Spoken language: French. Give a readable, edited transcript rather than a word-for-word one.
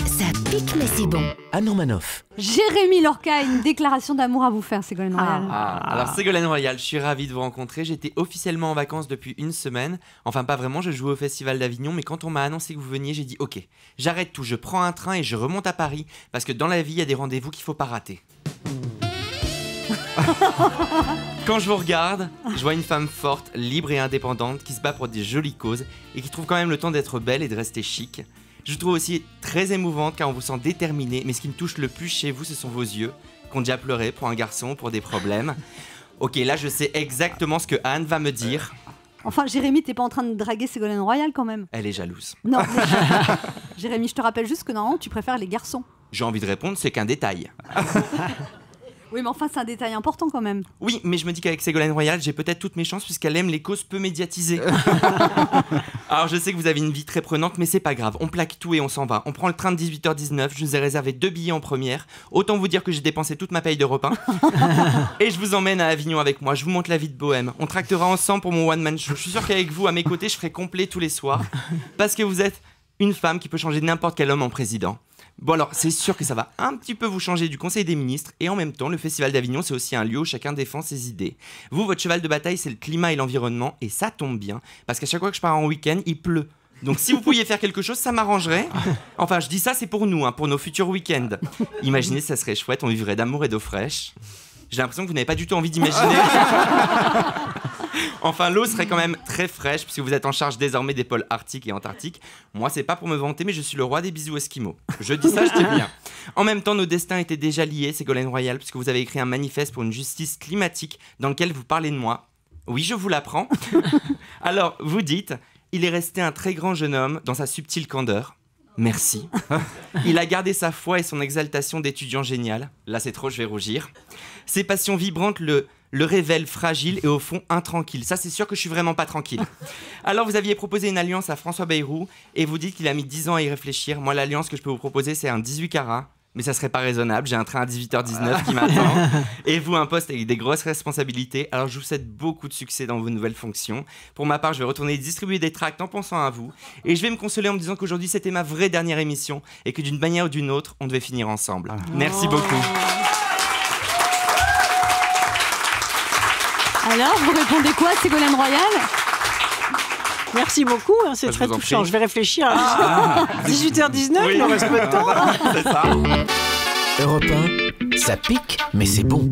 Ça pique mais c'est bon. Anne Romanoff. Jérémy Lorca a une déclaration d'amour à vous faire, Ségolène Royal. Alors Ségolène Royal, je suis ravi de vous rencontrer. J'étais officiellement en vacances depuis une semaine. Enfin pas vraiment, je jouais au Festival d'Avignon. Mais quand on m'a annoncé que vous veniez, j'ai dit ok, j'arrête tout, je prends un train et je remonte à Paris. Parce que dans la vie, il y a des rendez-vous qu'il ne faut pas rater. Quand je vous regarde, je vois une femme forte, libre et indépendante qui se bat pour des jolies causes et qui trouve quand même le temps d'être belle et de rester chic. Je vous trouve aussi très émouvante car on vous sent déterminée, mais ce qui me touche le plus chez vous, ce sont vos yeux, qu'on déjà pleuré pour un garçon, pour des problèmes. Ok, là je sais exactement ce que Anne va me dire. Enfin, Jérémy, t'es pas en train de draguer Ségolène Royal quand même? Elle est jalouse. Non, Jérémy, je te rappelle juste que normalement tu préfères les garçons. J'ai envie de répondre, c'est qu'un détail. Oui, mais enfin, c'est un détail important quand même. Oui, mais je me dis qu'avec Ségolène Royal, j'ai peut-être toutes mes chances puisqu'elle aime les causes peu médiatisées. Alors je sais que vous avez une vie très prenante, mais c'est pas grave. On plaque tout et on s'en va. On prend le train de 18h19, je vous ai réservé 2 billets en première. Autant vous dire que j'ai dépensé toute ma paye d'Europe 1. Et je vous emmène à Avignon avec moi, je vous montre la vie de bohème. On tractera ensemble pour mon one-man show. Je suis sûr qu'avec vous, à mes côtés, je ferai complet tous les soirs. Parce que vous êtes une femme qui peut changer n'importe quel homme en président. Bon alors, c'est sûr que ça va un petit peu vous changer du Conseil des ministres et en même temps, le Festival d'Avignon, c'est aussi un lieu où chacun défend ses idées. Vous, votre cheval de bataille, c'est le climat et l'environnement et ça tombe bien parce qu'à chaque fois que je pars en week-end, il pleut. Donc si vous pouviez faire quelque chose, ça m'arrangerait. Enfin, je dis ça, c'est pour nous, hein, pour nos futurs week-ends. Imaginez, ça serait chouette, on vivrait d'amour et d'eau fraîche. J'ai l'impression que vous n'avez pas du tout envie d'imaginer. Enfin, l'eau serait quand même très fraîche puisque vous êtes en charge désormais des pôles arctiques et antarctiques. Moi, c'est pas pour me vanter, mais je suis le roi des bisous esquimaux. Je dis ça, je dis bien. En même temps, nos destins étaient déjà liés, Ségolène Royal, puisque vous avez écrit un manifeste pour une justice climatique dans lequel vous parlez de moi. Oui, je vous l'apprends. Alors, vous dites, il est resté un très grand jeune homme dans sa subtile candeur. Merci. Il a gardé sa foi et son exaltation d'étudiant génial. Là, c'est trop, je vais rougir. Ses passions vibrantes le révèlent fragile et au fond intranquille. Ça, c'est sûr que je suis vraiment pas tranquille. Alors, vous aviez proposé une alliance à François Bayrou et vous dites qu'il a mis 10 ans à y réfléchir. Moi, l'alliance que je peux vous proposer, c'est un 18 carats. Mais ça serait pas raisonnable, j'ai un train à 18h19 qui m'attend. Et vous, un poste avec des grosses responsabilités. Alors je vous souhaite beaucoup de succès dans vos nouvelles fonctions. Pour ma part, je vais retourner distribuer des tracts en pensant à vous. Et je vais me consoler en me disant qu'aujourd'hui, c'était ma vraie dernière émission. Et que d'une manière ou d'une autre, on devait finir ensemble. Merci beaucoup. Alors, vous répondez quoi, Ségolène Royal? Merci beaucoup, hein, c'est très touchant. Je vais réfléchir. 18h19, Oui. il nous reste peu de temps. C'est ça. Europe 1, ça pique mais c'est bon.